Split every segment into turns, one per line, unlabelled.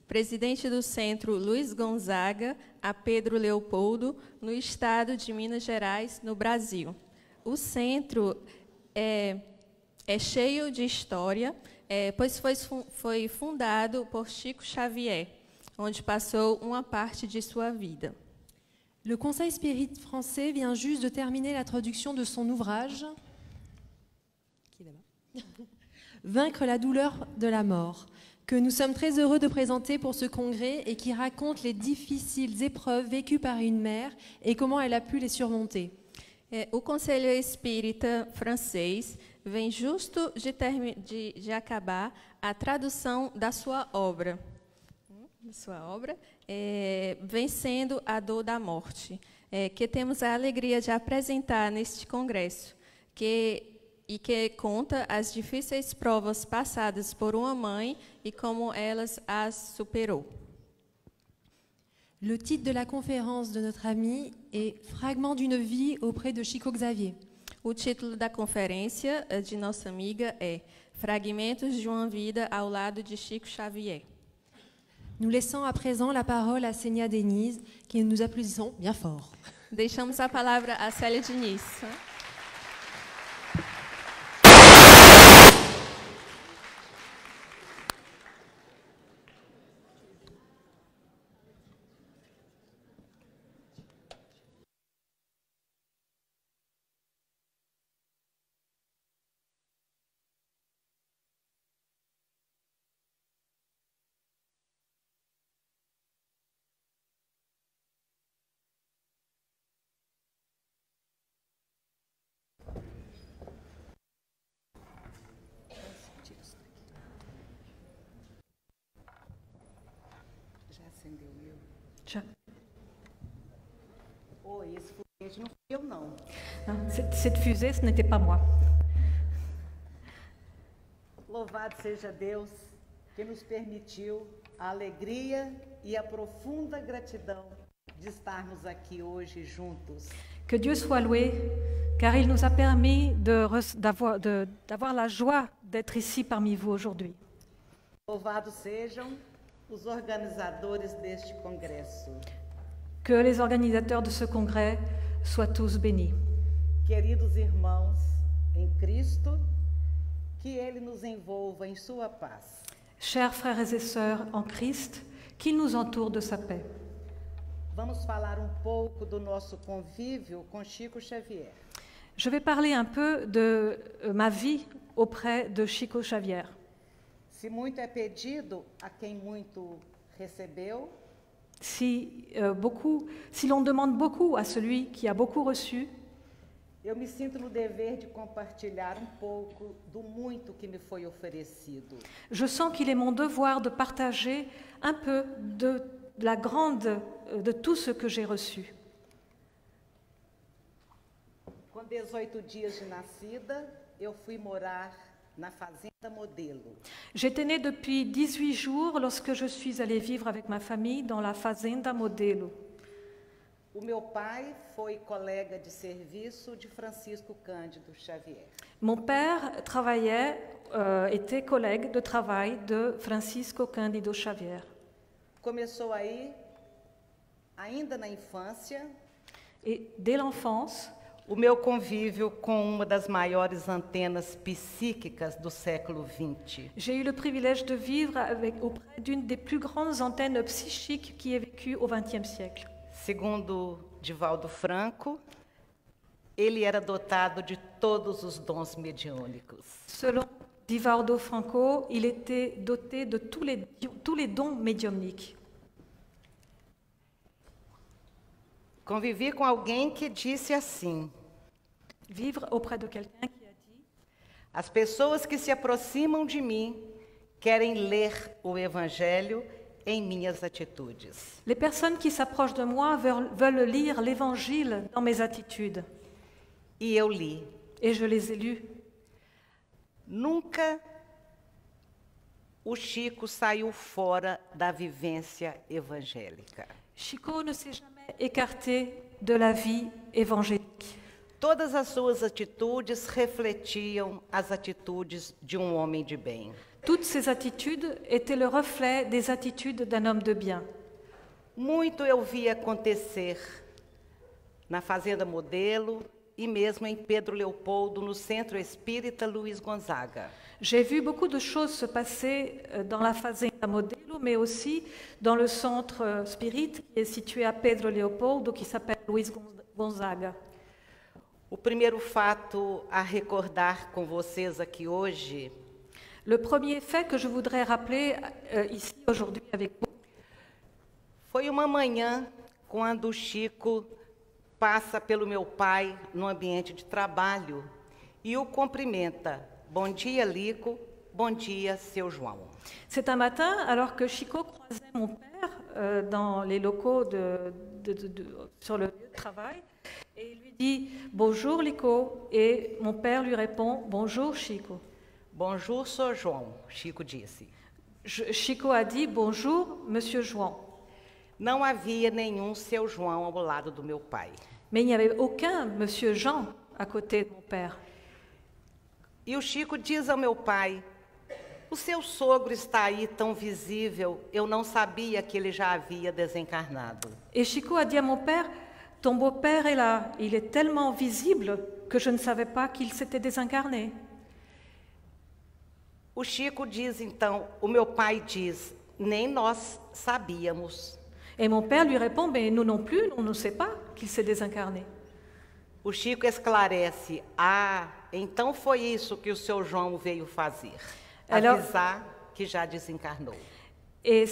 presidente do Centro Luiz Gonzaga, a Pedro Leopoldo, no estado de Minas Gerais, no Brasil. O centro é cheio de história, pois foi fundado por Chico Xavier, onde passou uma parte de sua vida.
Le Conseil Spirit français vient juste de terminer la traduction de son ouvrage Vaincre la douleur de la mort, que nous sommes très heureux de présenter pour ce congrès et qui raconte les difficiles épreuves vécues par une mère et comment elle a pu les surmonter.
O Conselho Espírita francês vem justo de acabar a tradução da sua obra. Vencendo a dor da morte, que temos a alegria de apresentar neste congresso, que conta as difíceis provas passadas por uma mãe e como elas as superou.
Le titre de la conférence de notre ami est Fragment d'une vie auprès de Chico Xavier.
O título da conferência de nossa amiga é Fragmentos de uma vida ao lado de Chico Xavier.
Nous laissons à présent la parole à Seigneur Denise, qui nous applaudissons bien fort.
Deixamos a palavra a Célia Diniz.
Já.
Oi, esse foguete não fui eu, não.
Cette fusée, ce n'était pas moi.
Louvado seja Deus que nos permitiu a alegria e a profunda gratidão de estarmos aqui hoje juntos.
Que Dieu soit loué, car il nous a permis d'avoir la joie d'être ici parmi vous aujourd'hui.
Louvados sejam os organizadores deste congresso.
Que les organisateurs de ce congrès soient tous bénis.
Queridos irmãos em Cristo, que Ele nos envolva em sua paz.
Chers frères et sœurs en Christ, qu'il nous entoure de sa paix.
Vamos falar pouco do nosso convívio com Chico Xavier.
Je vais parler un peu de ma vie auprès de Chico Xavier.
Se muito é pedido a quem muito recebeu,
Si l'on demande beaucoup à celui qui a beaucoup reçu,
eu me sinto no dever de compartilhar pouco do muito que me foi oferecido.
je sens qu'il est mon devoir de partager un peu de tout ce que j'ai reçu.
Com 18 dias de nascida, eu fui morar na Fazenda Modelo.
J'étais née depuis 18 jours lorsque je suis allée vivre avec ma famille dans la Fazenda Modelo.
O meu pai foi colega de serviço de Francisco Cândido Xavier.
Mon père était collègue de travail de Francisco Cândido Xavier.
Começou aí, ainda na infância,
Et dès l'enfance,
o meu convívio com uma das maiores antenas psíquicas do século XX.
j'ai eu le privilège de vivre auprès d'une des plus grandes antennes psychiques qui ait vécu au XXe siècle.
Segundo Divaldo Franco, ele era dotado de todos os dons mediúnicos.
Selon Divaldo Franco, il était doté de tous les dons médiumniques.
Convivi com alguém que disse assim:
Vivre auprès de quelqu'un qui a dit
as pessoas que se aproximam de mim querem ler o Evangelho em minhas atitudes.
les personnes qui s'approchent de moi veulent lire l'Évangile dans mes attitudes.
E eu li.
Et je les ai lus.
Nunca o Chico saiu fora da vivência evangélica.
Chico ne s'est jamais écarté de la vie évangélique.
Todas as suas atitudes refletiam as atitudes de um homem de bem.
Toutes ces attitudes étaient le reflet des attitudes d'un homme de bien.
Muito eu vi acontecer na Fazenda Modelo e mesmo em Pedro Leopoldo, no Centro Espírita Luiz Gonzaga.
J'ai vu beaucoup de choses se passer dans la Fazenda Modelo, mais aussi dans le centre spirit qui est situé à Pedro Leopoldo, qui s'appelle Luiz Gonzaga.
O primeiro fato a recordar com vocês aqui hoje
Le premier fait que je voudrais rappeler ici aujourd'hui avec vous,
foi uma manhã quando o Chico passa pelo meu pai no ambiente de trabalho e o cumprimenta. Bom dia, Lico. Bom dia, seu João.
c'est un matin, alors que Chico croisait mon père dans les locaux sur le lieu de travail, et il lui dit « Bonjour, Lico », et mon père lui répond « Bonjour, Chico ».
Bonjour, seu João, Chico disse.
Chico a dit « Bonjour, Monsieur João ».
Não havia nenhum seu João ao lado do meu pai.
Mais il n'y avait aucun Monsieur Jean à côté de mon père.
E o Chico diz ao meu pai: o seu sogro está aí tão visível, eu não sabia que ele já havia desencarnado.
Et Chico a dit à mon père, ton beau-père est là, il est tellement visible que je ne savais pas qu'il s'était désincarné.
O Chico diz então, o meu pai diz, nem nós sabíamos.
Et mon père lui répond, mais nous non plus, on ne sait pas qu'il s'est désincarné.
O Chico esclarece, então foi isso que o seu João veio fazer, avisar que já desencarnou.
Et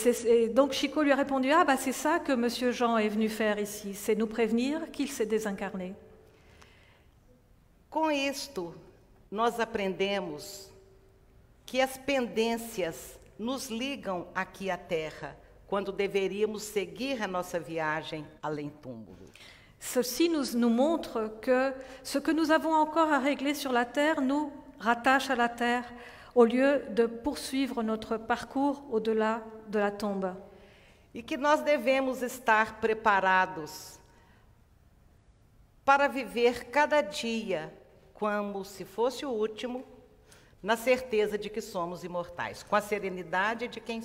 donc Chico lui a répondu, c'est ça que Monsieur Jean est venu faire ici, c'est nous prévenir qu'il s'est désincarné.
Com isto, nós aprendemos que as pendências nos ligam aqui à Terra, quando deveríamos seguir a nossa viagem além túmulo.
Ceci nous montre que ce que nous avons encore à régler sur la Terre nous rattache à la Terre, au lieu de poursuivre notre parcours au-delà de la tombe.
E que nós devemos estar preparados para viver cada dia como se fosse o último, na certeza de que somos imortais, com a serenidade de quem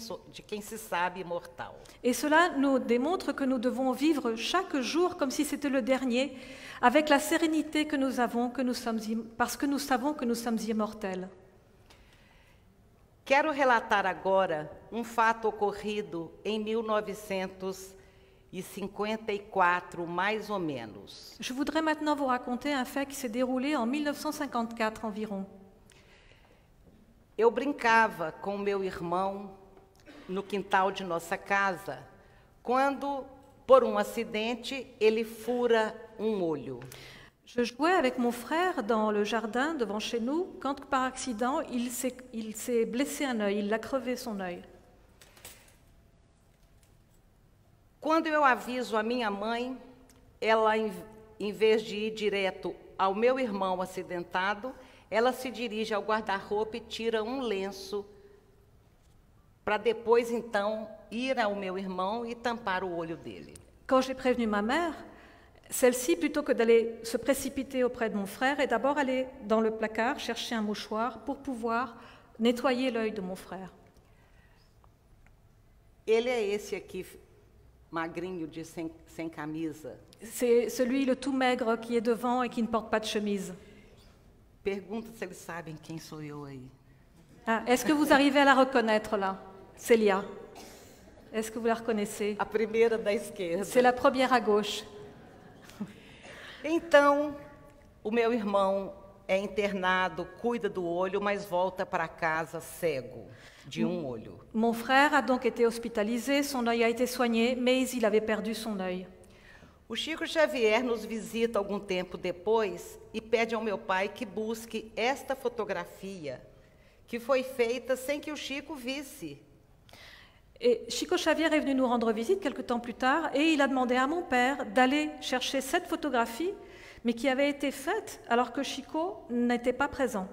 se sabe imortal.
Et cela nous démontre que nous devons vivre chaque jour comme si c'était le dernier, avec la sérénité que nous avons, parce que nous savons que nous sommes immortels.
Quero relatar agora fato ocorrido em 1954, mais ou menos.
Je voudrais maintenant vous raconter un fait qui s'est déroulé en 1954 environ.
Eu brincava com meu irmão no quintal de nossa casa, quando, por acidente, ele fura olho.
Je jouais avec mon frère dans le jardin devant chez nous, quand par accident, il s'est blessé un œil, il a crevé son œil.
Quando eu aviso a minha mãe, ela, em vez de ir direto ao meu irmão acidentado, ela se dirige ao guarda-roupa e tira lenço para depois, então, ir ao meu irmão e tampar o olho dele.
Quand j'ai prévenu ma mère, celle-ci, plutôt que d'aller se précipiter auprès de mon frère, est d'abord allée dans le placard chercher un mouchoir pour pouvoir nettoyer l'œil de mon frère.
Ele é esse aqui, magrinho, sem camisa.
C'est celui le tout maigre qui est devant et qui ne porte pas de chemise.
Pergunta se eles sabem quem sou eu aí.
Est-ce que vous arrivez à la reconnaître là, Célia? Est-ce que vous la reconnaissez?
A primeira da esquerda.
C'est la première à gauche.
Então, o meu irmão é internado, cuida do olho, mas volta para casa cego, de olho.
Mon frère a donc été hospitalisé, son œil a été soigné, mais il avait perdu son œil.
O Chico Xavier nos visita algum tempo depois e pede ao meu pai que busque esta fotografia, que foi feita sem que o Chico visse.
Et Chico Xavier est venu nous rendre visite quelque temps plus tard et il a demandé à mon père d'aller chercher cette photographie, mais qui avait été faite alors que Chico n'était pas présent.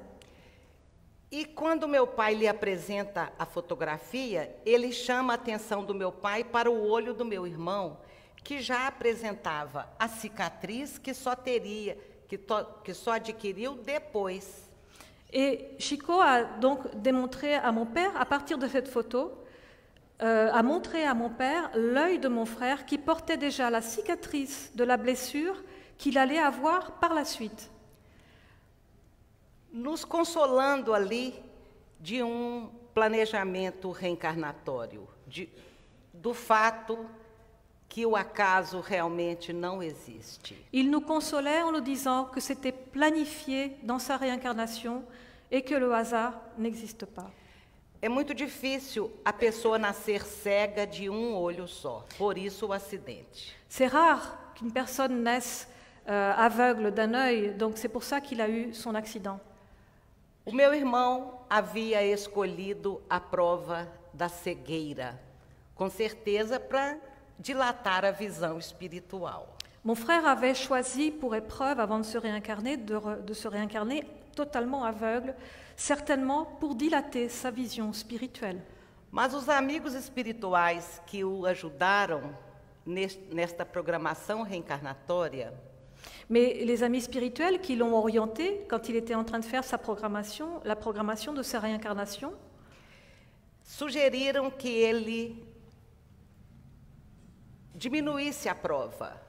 E quando meu pai lhe apresenta a fotografia, ele chama a atenção do meu pai para o olho do meu irmão, que já apresentava a cicatriz que só adquiriu depois.
Et Chico a donc démontré à mon père, à partir de cette photo, a montré à mon père l'œil de mon frère qui portait déjà la cicatrice de la blessure qu'il allait avoir par la suite.
Nos consolando ali de planejamento reencarnatório, do fato que o acaso realmente não existe.
Il nous consolait en nous disant que c'était planifié dans sa réincarnation et que le hasard n'existe pas.
É muito difícil a pessoa nascer cega de olho só, por isso o acidente.
C'est rare qu'une personne naisse aveugle d'un œil, donc c'est pour ça qu'il a eu son accident.
O meu irmão havia escolhido a prova da cegueira, com certeza para dilatar a visão espiritual.
Mon frère avait choisi pour épreuve, avant de se réincarner, de se réincarner totalement aveugle, certainement pour dilater sa vision spirituelle.
Mas os amigos espirituais que o ajudaram nesta programação reencarnatória,
Mais les amis spirituels qui l'ont orienté quand il était en train de faire la programmation de sa réincarnation,
sugeriram que ele diminuísse a prova,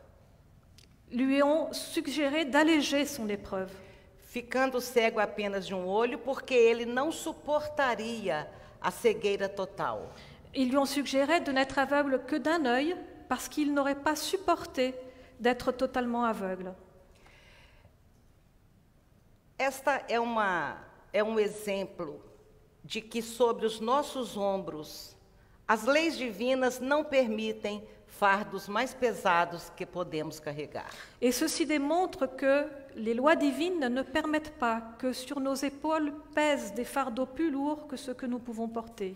lui ont suggéré d'alléger son épreuve,
ficando cego apenas de olho, porque ele não suportaria a cegueira total.
Ils lui ont suggéré de n'être aveugle que d'un œil parce qu'il n'aurait pas supporté d'être totalement aveugle.
Esta é exemplo de que sobre os nossos ombros as leis divinas não permitem fardos mais pesados que podemos carregar.
Et ceci démontre que les lois divines ne permettent pas que sur nos épaules pèsent des fardeaux plus lourds que ceux que nous pouvons porter.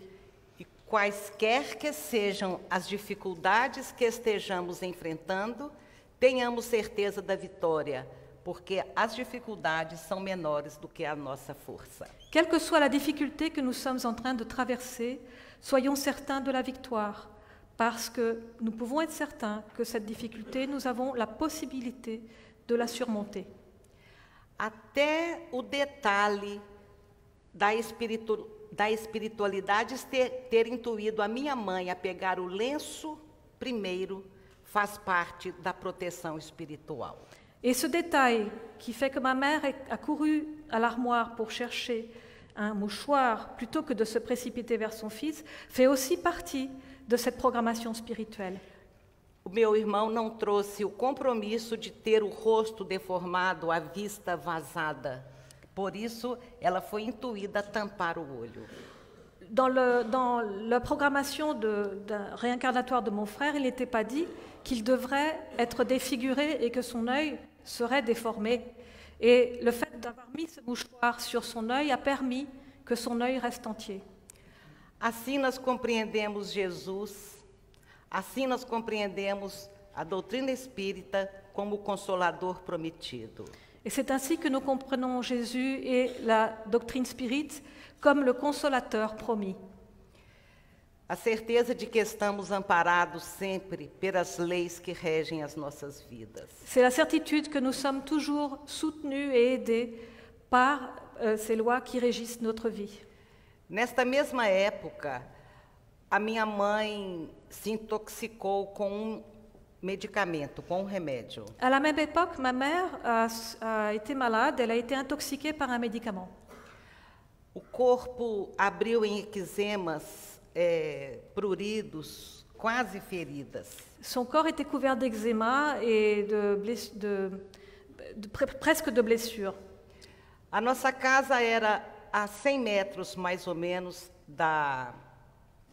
E quaisquer que sejam as dificuldades que estejamos enfrentando, tenhamos certeza da vitória, porque as dificuldades são menores do que a nossa força.
Quelle que soit la difficulté que nous sommes en train de traverser, soyons certains de la victoire, parce que nous pouvons être certains que cette difficulté, nous avons la possibilité de la surmonter.
Até o detalhe da espiritualidade ter intuído a minha mãe a pegar o lenço primeiro, faz parte da proteção espiritual.
Et ce détail qui fait que ma mère a couru à l'armoire pour chercher un mouchoir plutôt que de se précipiter vers son fils fait aussi partie de cette programmation spirituelle.
O meu irmão não trouxe o compromisso de ter o rosto deformado, a vista vazada. Por isso, ela foi intuída a tampar o olho.
Dans la programmation réincarnatoire de mon frère, il n'était pas dit qu'il devrait être défiguré et que son œil serait déformé. Et le fait d'avoir mis ce mouchoir sur son œil a permis que son œil reste entier.
Assim nós compreendemos Jesus, assim nós compreendemos a doutrina espírita como o Consolador prometido.
Et c'est ainsi que nous comprenons Jésus et la doctrine spirite comme le consolateur promis.
A certeza de que estamos amparados sempre pelas leis que regem as nossas vidas.
C'est la certitude que nous sommes toujours soutenus et aidés par ces lois qui régissent notre vie.
Nesta mesma época, a minha mãe se intoxicou com médicamento, com remédio.
À la même époque, ma mère a été malade, elle a été intoxiquée par un médicament.
O corpo abriu em eczemas pruridos, quase feridas.
Son corps était couvert d'eczéma et presque de blessures.
A nossa casa era a 100 metros, mais ou menos,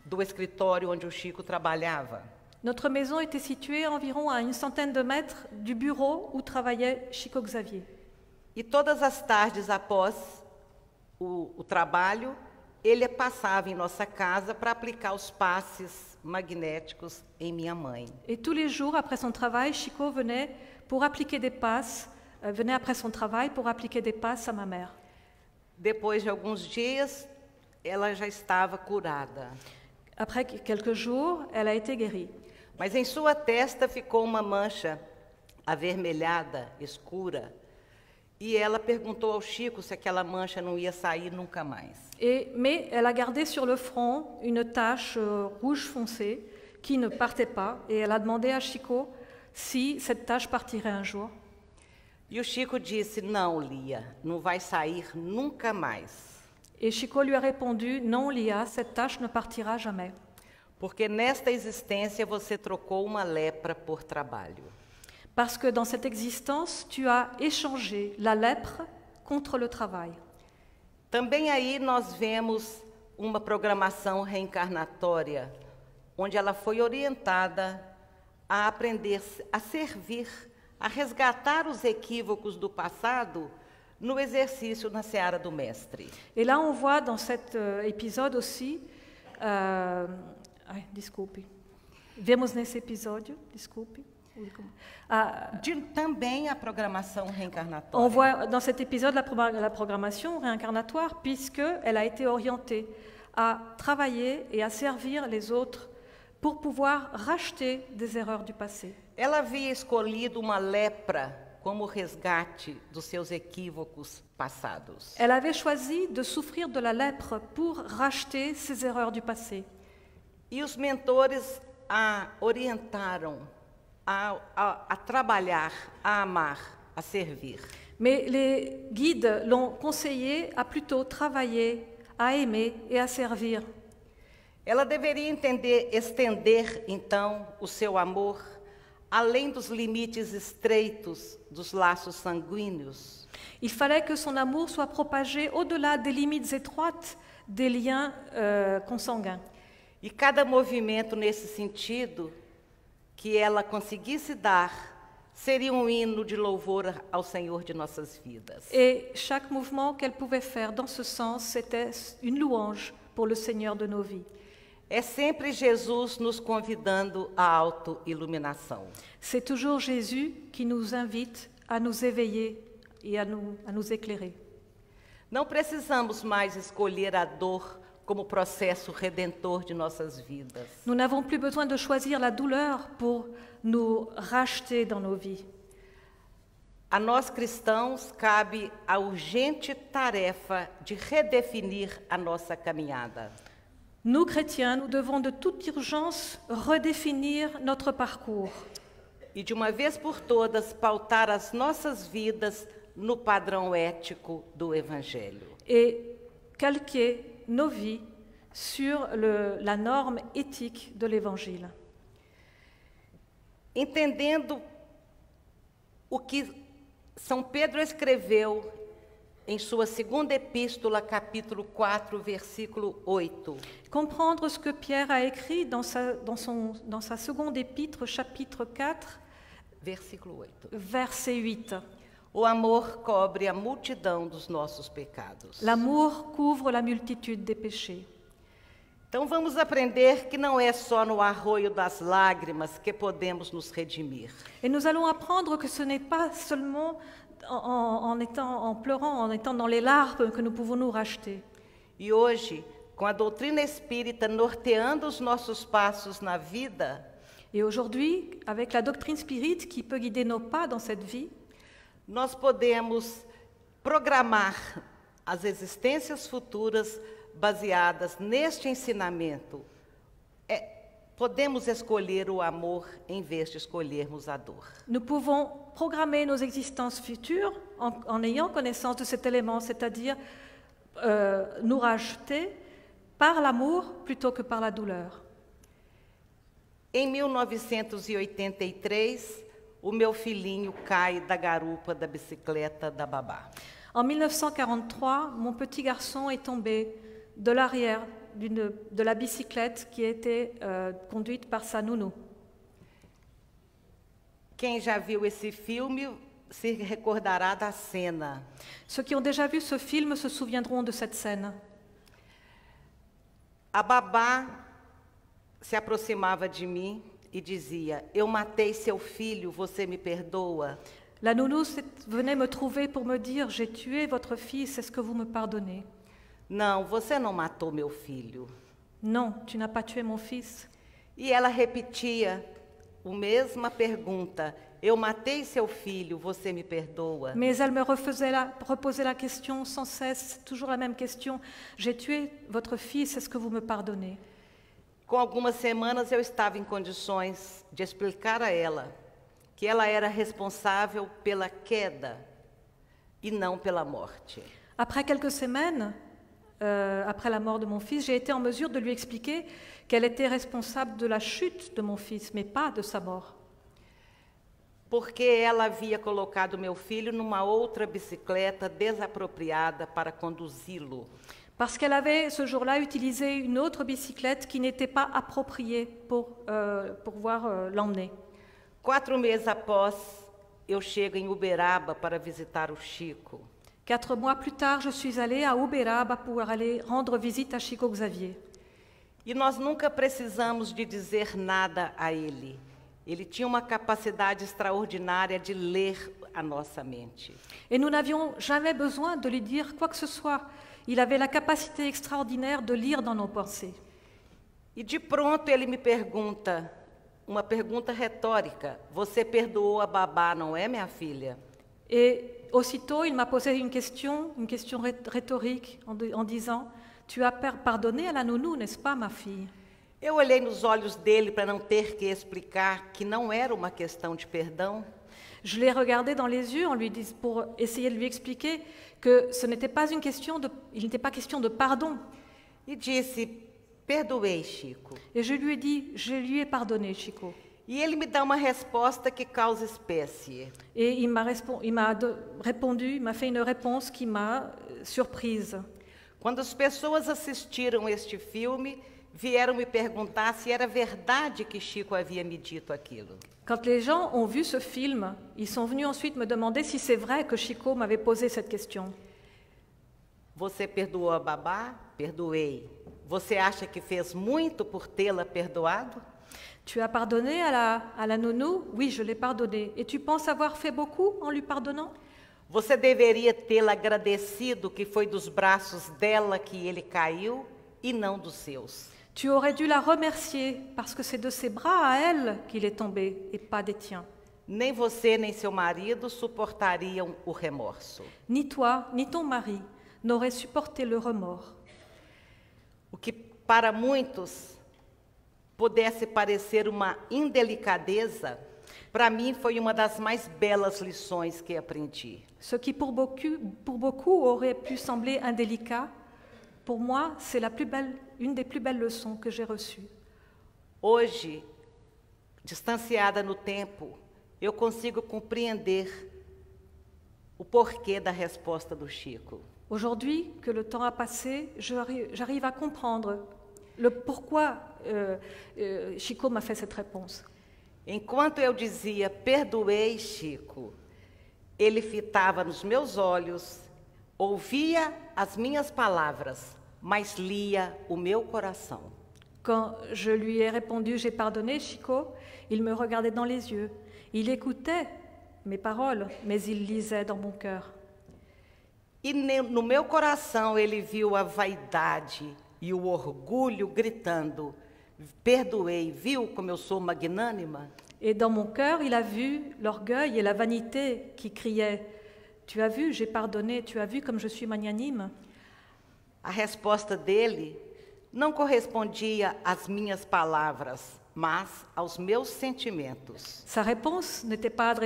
do escritório onde o Chico trabalhava.
Notre maison était située environ à une centaine de mètres du bureau où travaillait Chico Xavier.
E todas as tardes após o trabalho, ele passava em nossa casa para aplicar os passes magnéticos em minha mãe.
Et tous les jours après son travail, Chico venait après son travail pour appliquer des passes à ma mère.
Depois de alguns dias, ela já estava curada.
Après quelques jours, elle a été guérie.
Mas em sua testa ficou uma mancha avermelhada, escura, E ela perguntou ao Chico se aquela mancha não ia sair nunca mais.
Mais elle a gardé sur le front une tache rouge foncé qui ne partait pas. Et elle a demandé à Chico si cette tache partirait un jour.
E o Chico disse, não, Lia, não vai sair nunca mais.
Et Chico lui a répondu, non, Lia, cette tache ne partira jamais.
Porque nesta existência você trocou uma lepra por trabalho.
Parce que dans cette existence, tu as échangé la lèpre contre le travail.
Também aí nós vemos uma programação reencarnatória, onde ela foi orientada a aprender a servir, a resgatar os equívocos do passado no exercício na seara do mestre.
Et là, on voit dans cet épisode aussi, desculpe, vemos nesse episódio, desculpe,
Também a programação reencarnatória.
on voit dans cet épisode la programmation réincarnatoire, puisqu'elle a été orientée à travailler et à servir les autres pour pouvoir racheter des erreurs du passé.
Ela havia escolhido uma lepra como resgate dos seus equívocos passados.
Elle avait choisi de souffrir de la lèpre pour racheter ses erreurs du passé.
E os mentores a orientaram a trabalhar, a amar, a servir.
Mais les guides l'ont conseillé à plutôt travailler, à aimer et à servir.
Ela deveria estender, então, o seu amor além dos limites estreitos dos laços sanguíneos.
Il fallait que son amour soit propagé au-delà des limites étroites des liens consanguins.
E cada movimento nesse sentido que ela conseguisse dar seria um hino de louvor ao Senhor de nossas vidas.
Et chaque mouvement qu'elle pouvait faire dans ce sens, c'était une louange pour le Seigneur de nos vies.
É sempre Jesus nos convidando à auto-iluminação.
C'est toujours Jésus qui nous invite à nous éveiller et à nous éclairer.
Não precisamos mais escolher a dor como processo redentor de nossas vidas.
Nous n'avons plus besoin de choisir la douleur pour nous racheter dans nos vies.
A nós cristãos cabe a urgente tarefa de redefinir a nossa caminhada.
Nous, chrétiens, nous devons de toute urgence redéfinir notre parcours
E de uma vez por todas pautar as nossas vidas no padrão ético do Evangelho.
et calquer nos vies sur la norme éthique de l'Évangile.
Entendendo o que São Pedro escreveu em sua segunda epístola, capítulo 4, versículo 8.
Comprendre ce que Pierre a écrit dans sa seconde épître, chapitre 4,
Versículo 8.
verset 8.
O amor cobre a multidão dos nossos pecados.
L'amour couvre la multitude des péchés.
Então vamos aprender que não é só no arroio das lágrimas que podemos nos redimir.
Et nous allons apprendre que ce n'est pas seulement en pleurant, en étant dans les larmes que nous pouvons nous racheter.
E hoje, com a doutrina espírita norteando os nossos passos na vida,
Et aujourd'hui, avec la doctrine spirite qui peut guider nos pas dans cette vie,
nós podemos programar as existências futuras baseadas neste ensinamento. Podemos escolher o amor em vez de escolhermos a dor.
nous pouvons programmer nos existences futures en ayant connaissance de cet élément, c'est-à-dire nous racheter par l'amour plutôt que par la douleur.
Em 1983, o meu filhinho cai da garupa da bicicleta da babá.
En 1943, mon petit garçon est tombé de l'arrière de la bicyclette qui était conduite par sa nounou.
Quem já viu esse filme se recordará da cena.
Ceux qui ont déjà vu ce film se souviendront de cette scène.
A babá se aproximava de mim e dizia: "Eu matei seu filho, você me perdoa?"
La nounou venait me trouver pour me dire « J'ai tué votre fils, est-ce que vous me pardonnez ?»
"Não, você não matou meu filho."
Non, tu n'as pas tué mon fils.
E ela repetia a mesma pergunta: eu matei seu filho, você me perdoa?
Mais elle me reposait la question sans cesse, toujours la même question. J'ai tué votre fils, est-ce que vous me pardonnez?
Com algumas semanas eu estava em condições de explicar a ela que ela era responsável pela queda e não pela morte.
Après quelques semaines, après la mort de mon fils, j'ai été en mesure de lui expliquer qu'elle était responsable de la chute de mon fils, mais pas de sa mort.
Porque ela havia colocado meu filho numa outra bicicleta desapropriada para conduzi-lo.
Parce qu'elle avait ce jour-là utilisé une autre bicyclette qui n'était pas appropriée pour pouvoir l'emmener.
4 meses após, eu chego em Uberaba para visitar o Chico.
4 mois plus tard, je suis allée à Uberaba pour aller rendre visite à Chico Xavier.
E nós nunca precisamos de dizer nada a ele. Ele tinha uma capacidade extraordinária de ler a nossa mente.
Et nous n'avions jamais besoin de lui dire quoi que ce soit. Il avait la capacité extraordinaire de lire dans nos pensées.
E de pronto ele me pergunta, uma pergunta retórica: você perdoou a babá, não é, minha filha?
Et aussitôt, il m'a posé une question rhétorique en disant « Tu as pardonné à la nounou, n'est-ce pas, ma fille ?»
Eu olhei nos olhos dele para não ter que explicar que não era uma questão de perdão.
Je l'ai regardé dans les yeux pour essayer de lui expliquer que ce n'était pas il n'était pas question de pardon.
E disse: perdoei, Chico.
Et je lui ai dit « Je lui ai pardonné, Chico ».
E ele me dá uma resposta que causa espécie.
Et il m'a fait une réponse qui m'a surprise.
Quando as pessoas assistiram este filme, vieram me perguntar se era verdade que Chico havia me dito aquilo.
Quand les gens ont vu ce film, ils sont venus ensuite me demander si c'est vrai que Chico m'avait posé cette question.
Você perdoou a babá? Perdoei. Você acha que fez muito por tê-la perdoado?
Tu as pardonné à la nounou? Oui, je l'ai pardonné. Et tu penses avoir fait beaucoup en lui pardonnant?
Você deveria tê-la agradecido que foi dos braços dela que ele caiu e não dos seus.
Tu aurais dû la remercier parce que c'est de ses bras à elle qu'il est tombé et pas des tiens.
Nem você nem seu marido suportariam o remorso.
Ni toi, ni ton mari n'auraient supporté le remords.
O que para muitos pudesse parecer uma indelicadeza, para mim foi uma das mais belas lições que aprendi.
Ce qui pour beaucoup aurait pu sembler indélicat, pour moi, c'est une des plus belles leçons que j'ai reçues.
Hoje, distanciada no tempo, eu consigo compreender o porquê da resposta do Chico.
Aujourd'hui, que le temps a passé, j'arrive à comprendre le pourquoi Chico m'a fait cette réponse.
Enquanto eu dizia, perdoei, Chico, ele fitava nos meus olhos, ouvia as minhas palavras, mas lia o meu coração.
Quand je lui ai répondu, j'ai pardonné, Chico, il me regardait dans les yeux. Il écoutait mes paroles, mais il lisait dans mon cœur.
E no meu coração ele viu a vaidade e o orgulho gritando: perdoei, viu como eu sou magnânima?
Et dans mon cœur, il a vu l'orgueil et la vanité qui criaient: Tu as vu, j'ai pardonné, tu as vu comme je suis magnanime.
A resposta dele não correspondia às minhas palavras, mas aos meus sentimentos.
Sa réponse n'était pas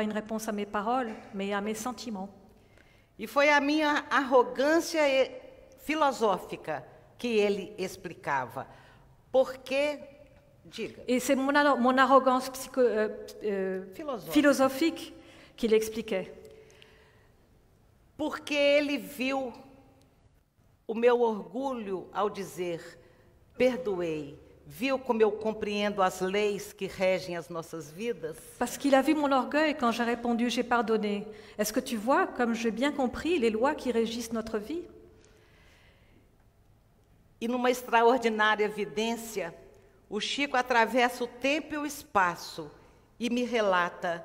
une réponse à mes paroles, mais à mes sentiments.
E foi a minha arrogância filosófica que ele explicava. Porque, diga.
Et c'est mon arrogance philosophique qu'il expliquait.
Porque ele viu o meu orgulho ao dizer, perdoei. Viu como eu compreendo as leis que regem as nossas vidas?
Parce qu'il a vu mon orgueil quand j'ai répondu, j'ai pardonné. Est-ce que tu vois comme j'ai bien compris les lois qui régissent notre vie?
E numa extraordinária evidência, o Chico atravessa o tempo e o espaço e me relata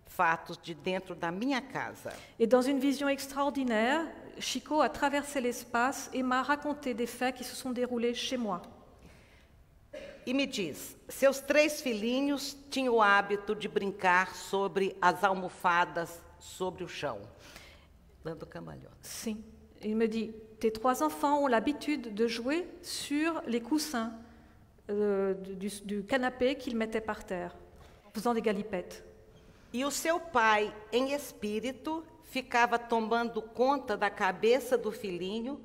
fatos de dentro da minha casa.
Et dans une vision extraordinaire, Chico a traversé l'espace et m'a raconté des faits qui se sont déroulés chez moi.
e me diz, seus 3 filhinhos tinham o hábito de brincar sobre as almofadas, sobre o chão, dando cambalhota.
Sim. Il me dit, tes 3 enfants ont l'habitude de jouer sur les coussins du canapé qu'ils mettaient par terre, en faisant des galipettes.
E o seu pai, em espírito, ficava tomando conta da cabeça do filhinho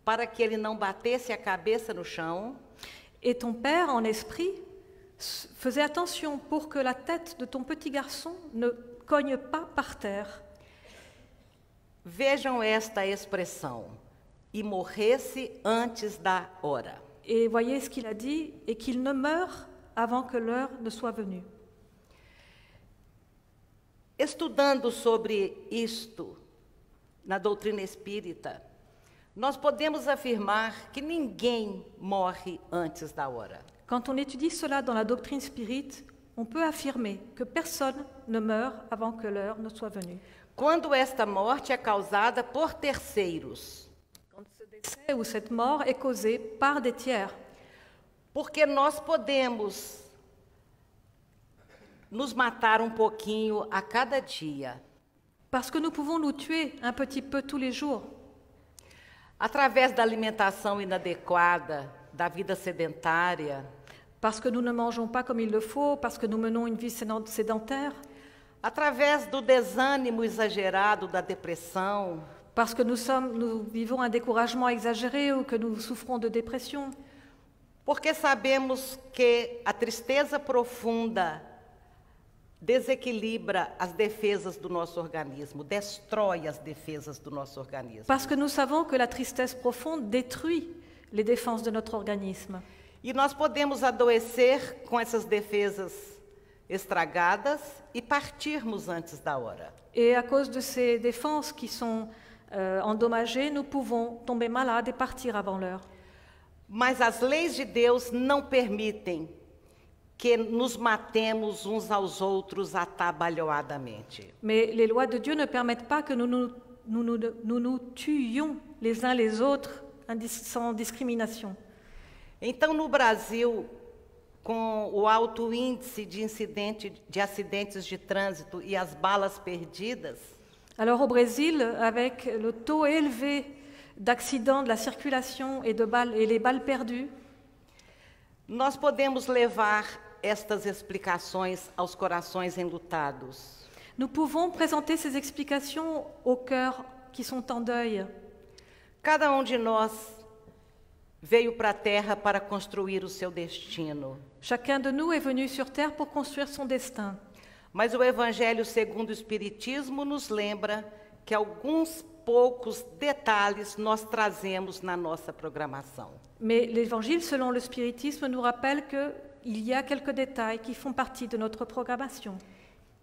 para que ele não batesse a cabeça no chão.
Et ton père, en esprit, faisait attention pour que la tête de ton petit garçon ne cogne pas par terre.
Vejam esta expressão, e morresse antes da hora.
Et voyez ce qu'il a dit, et qu'il ne meure avant que l'heure ne soit venue.
Estudando sobre isto na doutrina espírita, nós podemos afirmar que ninguém morre antes da hora.
Quand on étudie cela dans la doctrine spirite, on peut affirmer que personne ne meurt avant que l'heure ne soit venue.
Quando esta morte é causada por terceiros.
Quand ce décès ou cette mort est causée par des tiers.
Porque nós podemos nos matar um pouquinho a cada dia.
Parce que nous pouvons nous tuer un petit peu tous les jours.
Através da alimentação inadequada, da vida sedentária.
Parce que nous ne mangeons pas comme il le faut, parce que nous menons une vie sédentaire.
Através do desânimo exagerado, da depressão.
Parce que nous vivons un découragement exagéré ou que nous souffrons de dépression.
Porque sabemos que a tristeza profunda desequilibra as defesas do nosso organismo, destrói as defesas do nosso organismo.
Parce que nous savons que la tristesse profonde détruit les défenses de notre organisme.
E nós podemos adoecer com essas defesas estragadas e partirmos antes da hora.
Et à cause de ces défenses qui sont endommagées, nous pouvons tomber malades et partir avant l'heure.
Mas as leis de Deus não permitem que nos matemos uns aos outros atabalhoadamente.
Mais les lois de Dieu ne permettent pas que nous nous tuions les uns les autres sans discrimination.
Então, no Brasil, com o alto índice de acidentes de trânsito e as balas perdidas,
alors au Brésil, avec le taux élevé d'accidents de la circulation et les balles perdues,
nós podemos levar estas explicações aos corações enlutados.
Nous pouvons présenter ces explications aux cœurs qui sont en deuil.
Cada de nós veio para a terra para construir o seu destino.
Chacun de nous est venu sur terre pour construire son destin.
Mas o Evangelho segundo o Espiritismo nos lembra que alguns poucos detalhes nós trazemos na nossa programação.
Mais l'Évangile selon le spiritisme nous rappelle qu'il y a quelques détails qui font partie de notre programmation.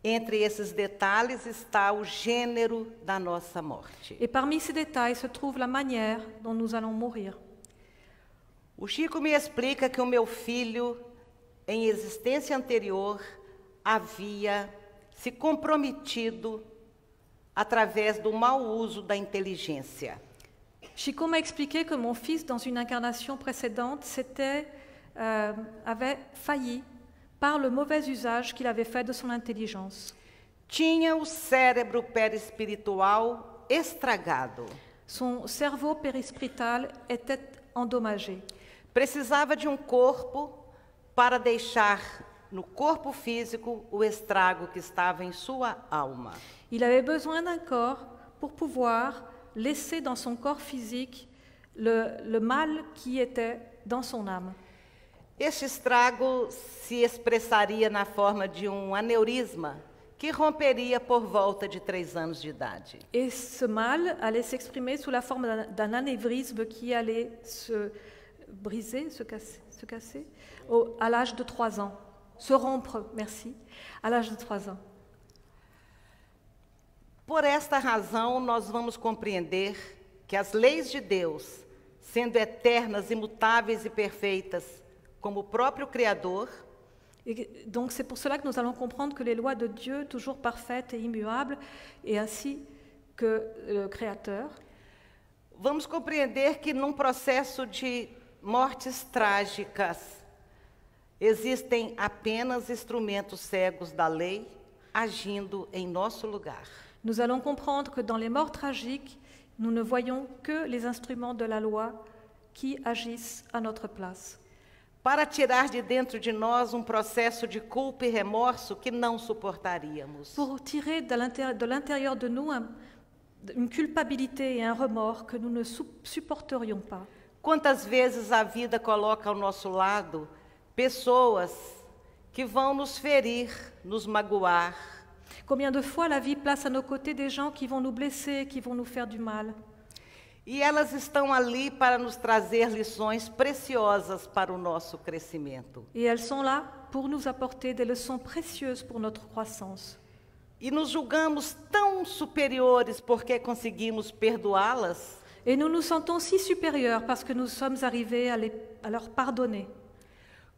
Entre esses detalhes está o gênero da nossa morte.
Et parmi ces détails se trouve la manière dont nous allons mourir.
O Chico me explica que o meu filho, em existência anterior, havia se comprometido através do mau uso da inteligência.
Chico m'a expliqué que mon fils, dans une incarnation précédente, avait failli par le mauvais usage qu'il avait fait de son intelligence.
Tinha o cérebro perispiritual estragado.
Son cerveau périspiritual était endommagé.
Precisava de corpo para deixar no corpo físico o estrago que estava em sua alma.
Il avait besoin d'un corps pour pouvoir laisser dans son corps physique le mal qui était dans son âme.
Este estrago se expressaria na forma de aneurisma que romperia por volta de 3 anos de idade.
Et ce mal allait s'exprimer sous la forme d'un anévrisme qui allait se briser, se casser à l'âge de 3 ans. Se rompre, merci, à l'âge de 3 ans.
Por esta razão, nós vamos compreender que as leis de Deus, sendo eternas, imutáveis e perfeitas, como o próprio Criador,
et donc c'est pour cela que nous allons comprendre que les lois de Dieu, toujours parfaites et immuables, et ainsi que le Créateur,
vamos compreender que num processo de mortes trágicas, existem apenas instrumentos cegos da lei agindo em nosso lugar.
Nous allons comprendre que dans les morts tragiques, nous ne voyons que les instruments de la loi qui agissent à notre place.
Para tirar de dentro de nós processo de culpa e remorso que não suportaríamos.
Pour tirer de l'intérieur de nous une culpabilité et un remords que nous ne supporterions pas.
Quantas vezes a vida coloca ao nosso lado pessoas que vão nos ferir, nos magoar.
Combien de fois la vie place à nos côtés des gens qui vont nous blesser, qui vont nous faire du mal.
E elas estão ali para nos trazer lições preciosas para o nosso crescimento.
Et elles sont là pour nous apporter des leçons précieuses pour notre croissance.
E nos julgamos tão superiores porque conseguimos perdoá-las.
Et nous nous sentons si supérieurs parce que nous sommes arrivés à leur pardonner.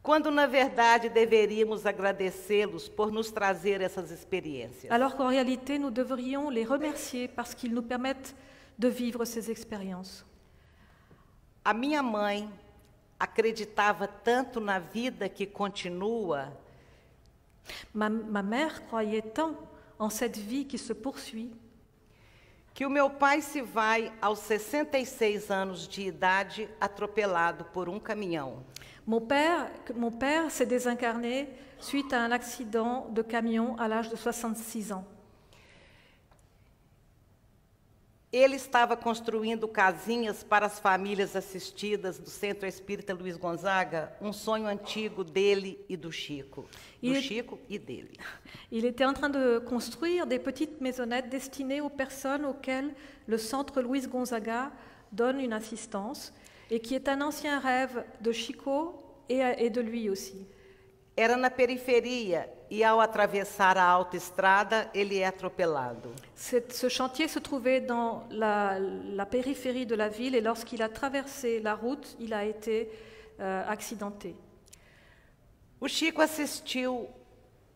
Quando na verdade deveríamos agradecê-los por nos trazer essas experiências.
Alors qu'en réalité, nous devrions les remercier parce qu'ils nous permettent de vivre ces expériences.
A minha mãe acreditava tanto na vida que continua.
Ma mère croyait tant en cette vie qui se poursuit
Que o meu pai se vai aos 66 anos de idade atropelado por caminhão.
Mon père s'est désincarné suite à un accident de camion à l'âge de 66 ans.
Ele estava construindo casinhas para as famílias assistidas do Centro Espírita Luiz Gonzaga, sonho antigo dele e do Chico. Chico e dele.
Il était en train de construire des petites maisonnettes destinées aux personnes auxquelles le Centre Luiz Gonzaga donne une assistance et qui est un ancien rêve de Chico et de lui aussi.
Era na periferia e ao atravessar a autoestrada, ele é atropelado.
Ce chantier se trouvait dans la périphérie de la ville et lorsqu'il a traversé la route, il a été accidenté.
O Chico assistiu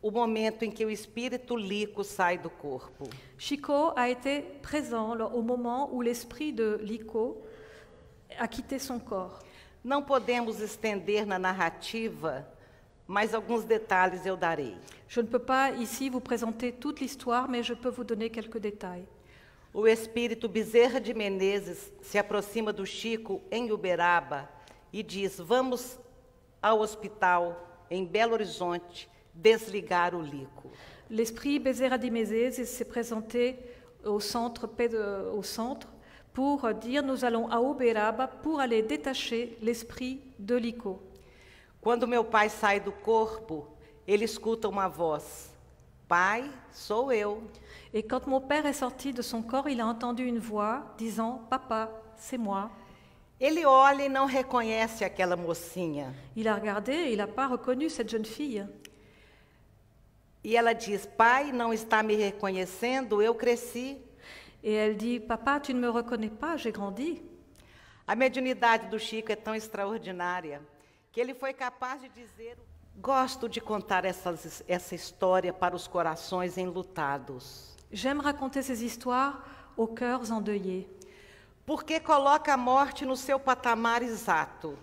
o momento em que o espírito Lico sai do corpo.
Chico a été présent au moment où l'esprit de Lico a quitté son corps.
Não podemos estender na narrativa, mas alguns detalhes eu darei.
Je ne peux pas ici vous présenter toute l'histoire, mais je peux vous donner quelques détails.
O espírito Bezerra de Menezes se aproxima do Chico em Uberaba e diz: vamos ao hospital em Belo Horizonte desligar o Lico.
L'esprit Bezerra de Menezes s'est présenté au centre pour dire nous allons à Uberaba pour aller détacher l'esprit de Lico.
Quando meu pai sai do corpo, ele escuta uma voz: Pai, sou eu.
Et quand mon père est sorti de son corps, il a entendu une voix disant Papa, c'est moi.
Ele olha e não reconhece aquela mocinha.
Il a regardé et il n'a pas reconnu cette jeune fille.
E ela diz: Pai, não está me reconhecendo, eu cresci.
Et elle dit Papa, tu ne me reconnais pas, j'ai grandi.
A mediunidade do Chico é tão extraordinária que ele foi capaz de dizer: gosto de contar essa história para os corações enlutados.
J'aime raconter ces histoires aux cœurs endeuillés.
Porque coloca a morte no seu patamar exato.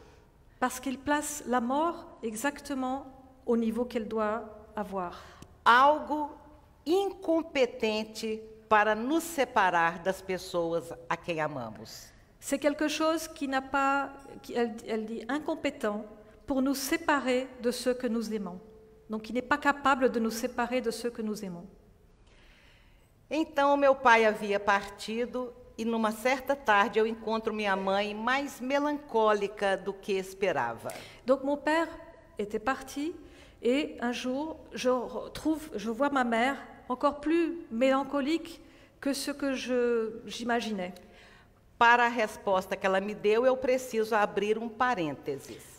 Parce qu'il place la mort exactement au niveau qu'elle doit avoir.
Algo incompetente para nos separar das pessoas a quem amamos.
C'est quelque chose qui n'a pas, elle dit incompétent, pour nous séparer de ceux que nous aimons. Donc, il n'est pas capable de nous séparer de ceux que nous aimons.
Então, meu pai havia partido e, numa certa tarde, eu encontro minha mãe mais melancólica do que esperava.
Donc, mon père était parti et un jour, je vois ma mère encore plus mélancolique que ce que j'imaginais.
Para a resposta que ela me deu, eu preciso abrir parênteses.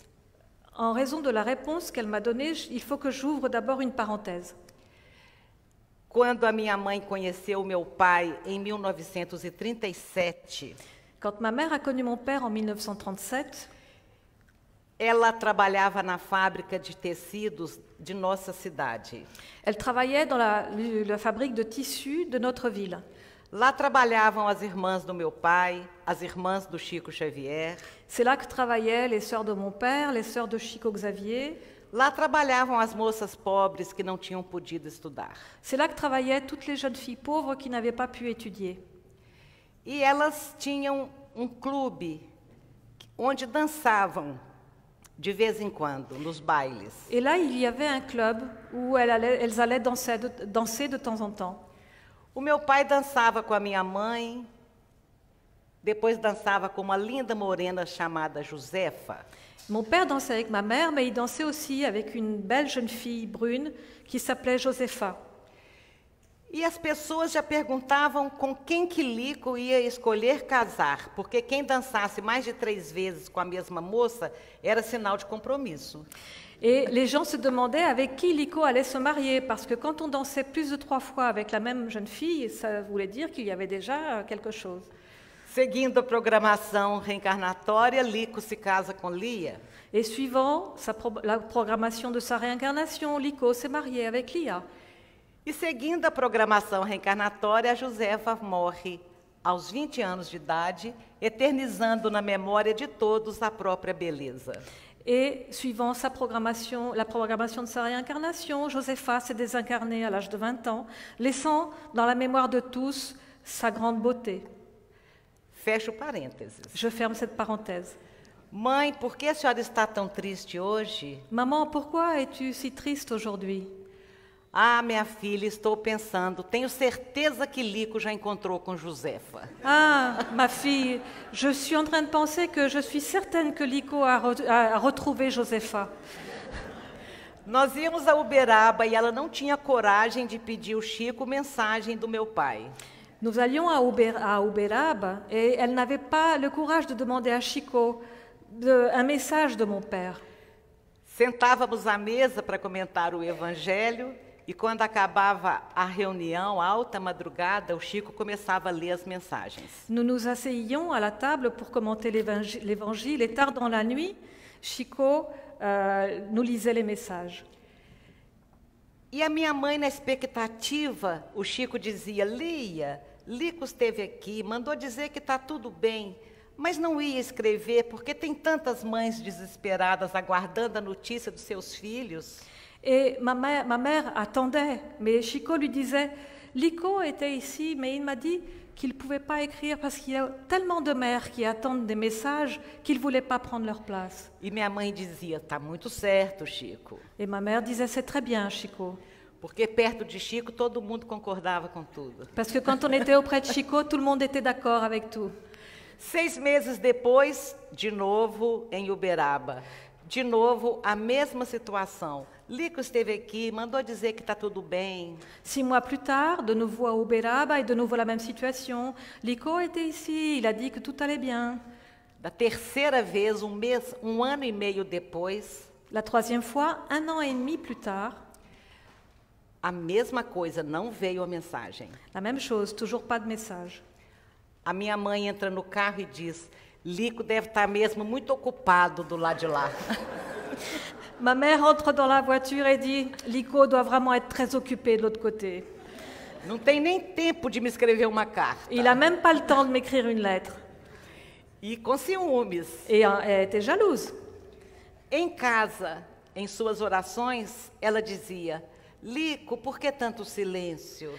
En raison de la réponse qu'elle m'a donnée, il faut que j'ouvre d'abord une parenthèse.
Quando a minha mãe conheceu meu pai em 1937,
quand ma mère a connu mon père en 1937,
ela trabalhava na fábrica de tecidos de nossa cidade.
Elle travaillait dans la fabrique de tissus de notre ville.
Lá trabalhavam as irmãs do meu pai, as irmãs do Chico Xavier.
C'est là que travaillaient les sœurs de mon père, les sœurs de Chico Xavier.
Lá trabalhavam as moças pobres que não tinham podido estudar.
C'est là que travaillaient toutes les jeunes filles pauvres qui n'avaient pas pu étudier.
E elas tinham um clube onde dançavam de vez em quando, nos bailes.
Et là, il y avait un club où elles allaient danser de temps en temps.
O meu pai dançava com a minha mãe, depois dançava com uma linda morena chamada Josefa.
Mon père dansait avec ma mère, mais il dansait aussi avec une belle jeune fille brune qui s'appelait Josepha.
E as pessoas já perguntavam com quem que Lico ia escolher casar, porque quem dançasse mais de 3 vezes com a mesma moça era sinal de compromisso.
Et les gens se demandaient avec qui Lico allait se marier, parce que quand on dansait plus de 3 fois avec la même jeune fille, ça voulait dire qu'il y avait déjà quelque chose.
Seguindo a programação reencarnatória, Lico se casa com Lia.
Et suivant la programmation de sa réincarnation, Lico s'est marié avec Lia.
E seguindo a programação reencarnatória, a Josefa morre aos 20 anos de idade, eternizando na memória de todos a própria beleza.
Et suivant la programmation de sa réincarnation, Josepha s'est désincarnée à l'âge de 20 ans, laissant dans la mémoire de tous sa grande beauté.
Fecho parênteses.
Je ferme cette parenthèse.
Mãe, por que a senhora está tão triste hoje?
Maman, pourquoi es-tu si triste aujourd'hui?
Ah, minha filha, estou pensando, tenho certeza que Lico já encontrou com Josefa.
Ah, ma fille, je suis en train de penser que je suis certaine que Lico a retrouvé Josepha.
Nós íamos a Uberaba e ela não tinha coragem de pedir ao Chico mensagem do meu pai.
Nous allions à Uberaba et elle n'avait pas le courage de demander à Chico un message de mon père.
Sentávamos à mesa para comentar o Evangelho e quando acabava a reunião, alta madrugada, o Chico começava a ler as mensagens.
Nous nous asseyions à la table pour commenter l'Évangile et tard dans la nuit, Chico nous lisait les messages.
E a minha mãe, na expectativa, o Chico dizia, Lia, Lico esteve aqui, mandou dizer que está tudo bem, mas não ia escrever porque tem tantas mães desesperadas aguardando a notícia dos seus filhos.
Et ma mère attendait, mais Chico lui disait, Lico était ici, mais il m'a dit qu'il ne pouvait pas écrire parce qu'il y a tellement de mères qui attendent des messages qu'il ne voulait pas prendre leur place.
E minha mãe dizia, está muito certo, Chico.
Et ma mère disait, c'est très bien, Chico.
Porque perto de Chico todo mundo concordava com tudo.
Parce que quand on était auprès de Chico, tout le monde était d'accord avec tout.
6 meses depois, de novo em Uberaba. De novo, a mesma situação. Lico esteve aqui, mandou dizer que está tudo bem.
6 mois plus tard, de nouveau à Uberaba et de nouveau la même situation. Lico était ici, il a dit que tout allait bien.
Da terceira vez, um ano e meio depois,
La 3e fois, 1 an et demi plus tard,
a mesma coisa, não veio a mensagem.
la même chose, toujours pas de message.
A minha mãe entra no carro e diz, Lico deve estar mesmo muito ocupado do lado de lá.
Ma mère entre dans la voiture et dit, Lico doit vraiment être très occupé de l'autre côté.
Não tem nem tempo de me escrever uma carta.
Il n'a même pas le temps de m'écrire une lettre.
E com ciúmes.
Et elle était jalouse.
Em casa, em suas orações, ela dizia, Lico, por que tanto silêncio?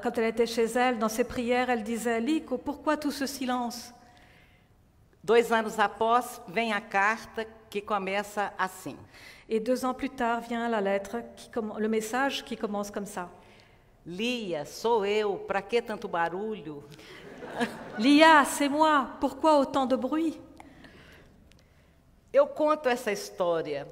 Quand elle était chez elle, dans ses prières, elle disait, Lico, pourquoi tout ce silence?
2 anos após, vem a carta que começa assim.
Et 2 ans plus tard vient la lettre, le message qui commence comme ça.
Lia, sou eu, para que tanto barulho?
Lia, c'est moi, pourquoi autant de bruit?
Eu conto essa história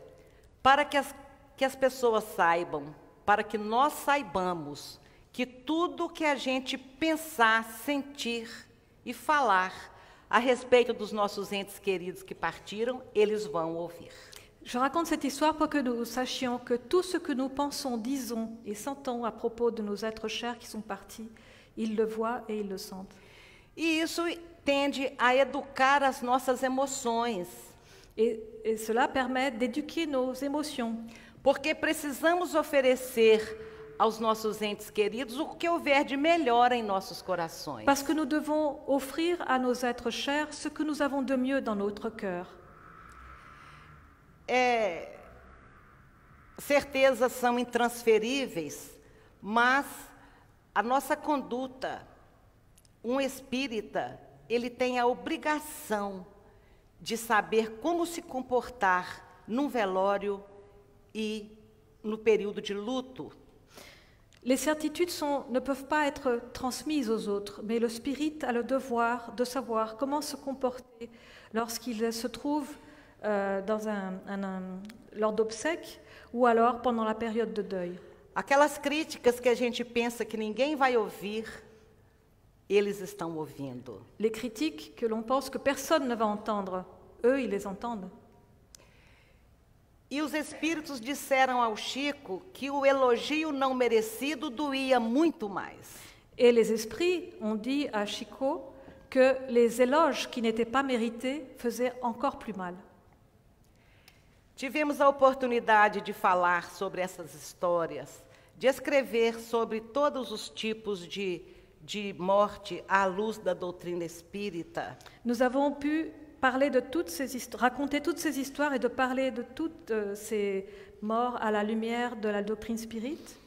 para que as pessoas saibam, para que nós saibamos que tudo que a gente pensar, sentir e falar a respeito dos nossos entes queridos que partiram, eles vão ouvir.
Je raconte cette histoire pour que nous sachions que tout ce que nous pensons, disons et sentons à propos de nos êtres chers qui sont partis, ils le voient et ils le sentent.
E isso tende a educar as nossas emoções.
Et cela permet d'éduquer nos émotions.
Porque precisamos oferecer aos nossos entes queridos o que houver de melhor em nossos corações.
Parce que nous devons offrir à nos êtres chers ce que nous avons de mieux dans notre cœur.
certezas são intransferíveis, mas a nossa conduta, um espírita, ele tem a obrigação de saber como se comportar num velório e no período de luto.
Les certitudes ne peuvent pas être transmises aux autres, mais le spirit a le devoir de savoir comment se comporter lorsqu'il se trouve lors d'obsèques ou alors pendant la période de deuil.
Aquelas críticas que a gente pensa que ninguém vai ouvir, eles estão ouvindo.
Les critiques que l'on pense que personne ne va entendre, eux, ils les entendent.
E os espíritos disseram ao Chico que o elogio não merecido doía muito mais.
Et les esprits ont dit à Chico que les éloges qui n'étaient pas mérités faisaient encore plus mal.
Tivemos a oportunidade de falar sobre essas histórias, de escrever sobre todos os tipos de morte à luz da doutrina espírita.
Nous avons pu parler de toutes ces histoires, raconter toutes ces histoires et de parler de toutes ces morts à la lumière de la doctrine spirite.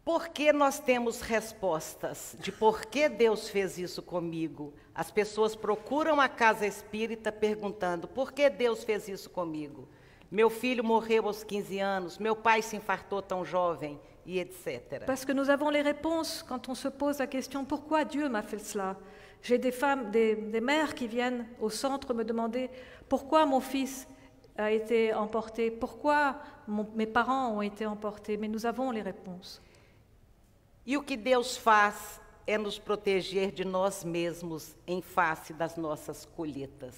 Porque nós temos respostas de por que Deus fez isso comigo. As pessoas procuram a casa espírita perguntando: por que Deus fez isso comigo? Meu filho morreu aos 15 anos, meu pai se infartou tão jovem, e etc.
Parce que nous avons les réponses quand on se pose la question: pourquoi Dieu m'a fait cela? J'ai des femmes, des mères qui viennent au centre me demander pourquoi mon fils a été emporté, pourquoi mes parents ont été emportés, mais nous avons les réponses.
E o que Deus faz é nos proteger de nós mesmos em face das nossas colheitas.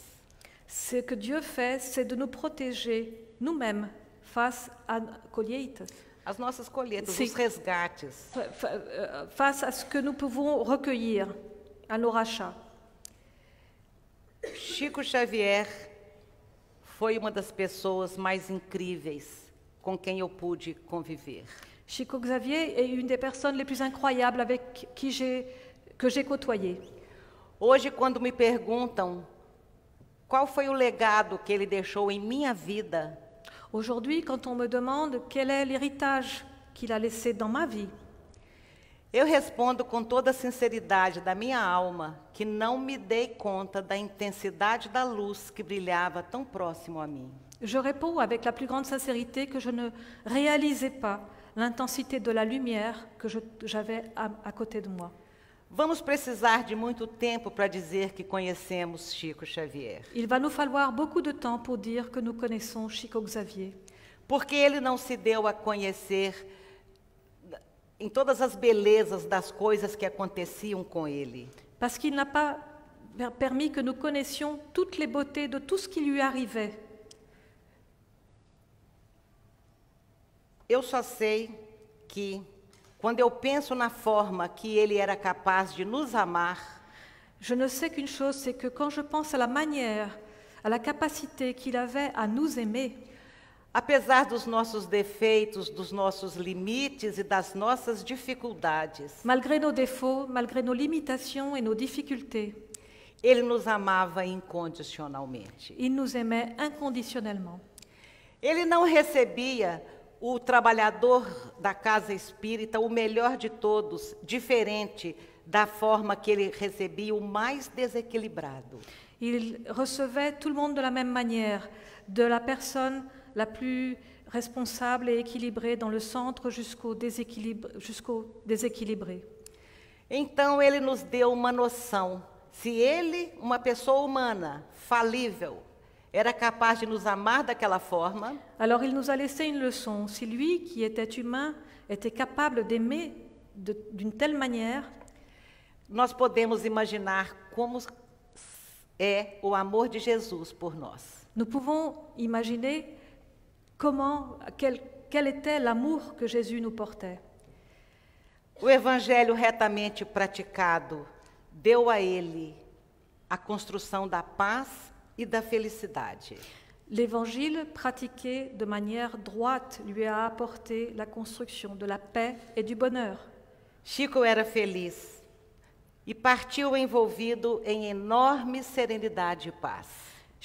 Ce que Dieu fait, c'est de nous protéger nous-mêmes face à colheitas.
As nossas colheitas,
Sim.
os resgates.
Face à ce que nous pouvons recueillir, à nos rachats.
Chico Xavier foi uma das pessoas mais incríveis com quem eu pude conviver.
Chico Xavier est une des personnes les plus incroyables avec que j'ai côtoyé.
Hoje, quando me perguntam qual foi o legado que ele deixou em minha vida,
Aujourd'hui, quand on me demande quel est l'héritage qu'il a laissé dans ma vie,
eu respondo com toda a sinceridade da minha alma que não me dei conta da intensidade da luz que brilhava tão próximo a mim.
je réponds avec la plus grande sincérité que je ne réalisais pas l'intensité de la lumière que j'avais à côté de moi.
Vamos precisar de muito tempo para dizer que conhecemos Chico Xavier,
Il va nous falloir beaucoup de temps pour dire que nous connaissons Chico Xavier,
porque ele não se deu a conhecer em todas as belezas das coisas que aconteciam com ele.
parce qu'il n'a pas permis que nous connaissions toutes les beautés de tout ce qui lui arrivait.
Eu só sei que, quando eu penso na forma que ele era capaz de nos amar,
Je ne sais qu'une chose, c'est que quand je pense à la manière, à la capacité qu'il avait à nous aimer,
apesar dos nossos defeitos, dos nossos limites e das nossas dificuldades,
malgré nos défauts, malgré nos limitations et nos difficultés,
ele nos amava incondicionalmente.
il nous aimait inconditionnellement.
Ele não recebia o trabalhador da casa espírita, o melhor de todos, diferente da forma que ele recebia o mais desequilibrado.
Il recevait tout le monde de la même manière, de la personne la plus responsable et équilibrée dans le centre jusqu'au déséquilibré.
Então ele nos deu uma noção. Se ele, uma pessoa humana, falível, era capaz de nos amar daquela forma,
Alors il nous a laissé une leçon. Si lui, qui était humain, était capable d'aimer d'une telle manière,
nós podemos imaginar como é o amor de Jesus por nós.
nous pouvons imaginer quel était l'amour que Jésus nous portait.
O evangelho retamente praticado deu a ele a construção da paz e da felicidade.
L'évangile pratiqué de manière droite lui a apporté la construction de la paix et du bonheur.
Chico era feliz e partiu envolvido em enorme serenidade e paz.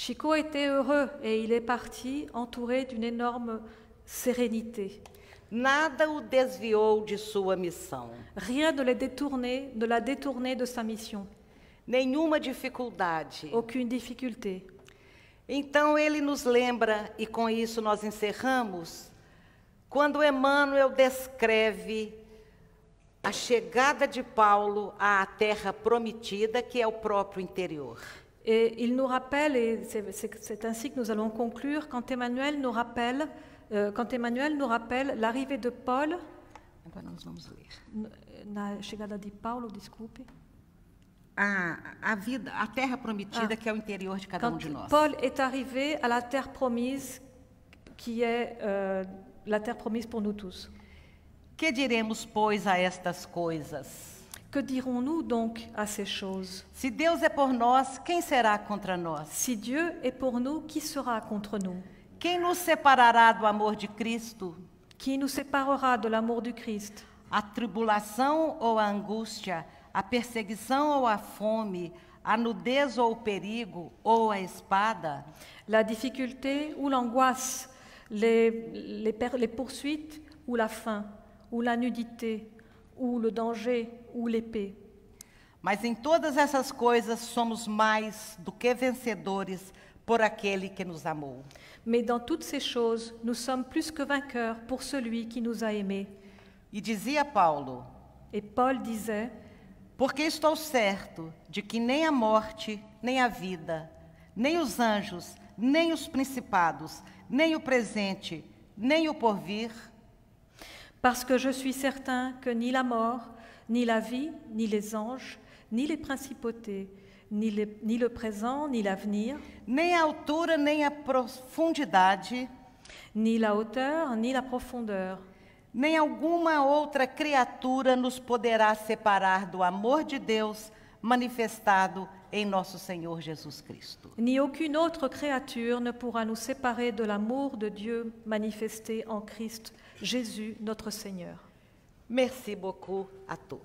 Chico était heureux et il est parti entouré d'une énorme sérénité.
Nada o desviou de sua missão.
Rien ne l'a détourné de sa mission.
Nenhuma dificuldade.
Aucune difficulté.
Então ele nos lembra, e com isso nós encerramos, quando Emmanuel descreve a chegada de Paulo à terra prometida, que é o próprio interior.
Et il nous rappelle, et c'est ainsi que nous allons conclure, quand Emmanuel nous rappelle l'arrivée de Paul,
Agora nós vamos ler.
na chegada de Paulo, desculpe.
A terra prometida, que é o interior de cada
Quand
de nós.
Paul est arrivé à la terre promise, qui est la terre promise pour nous tous.
Que diremos, pois, a estas coisas?
Que dirons-nous donc à ces choses?
Se Deus é por nós, quem será contra nós?
Si Dieu est pour nous, qui sera contre nous?
Quem nos separará do amor de Cristo?
Qui nous séparera de l'amour du Christ?
A tribulação ou a angústia, a perseguição ou a fome, a nudez ou o perigo ou a espada?
La difficulté ou l'angoisse, les poursuites ou la faim, ou la nudité, ou le danger, ou l'épée.
Mas em todas essas coisas somos mais do que vencedores por aquele que nos amou.
Mais dans toutes ces choses, nous sommes plus que vainqueurs pour celui qui nous a aimés.
E dizia Paulo:
Et Paul disait,
porque estou certo de que nem a morte, nem a vida, nem os anjos, nem os principados, nem o presente, nem o porvir,
parce que je suis certain que ni la mort, ni la vie, ni les anges, ni les principautés, ni le présent, ni l'avenir,
nem a altura, nem a profundidade,
ni la hauteur, ni la profondeur,
nem alguma outra criatura nos poderá separar do amor de Deus manifestado em nosso Senhor Jesus Cristo.
ni aucune autre créature ne pourra nous séparer de l'amour de Dieu manifesté en Christ Jésus, notre Seigneur.
Merci beaucoup à tous.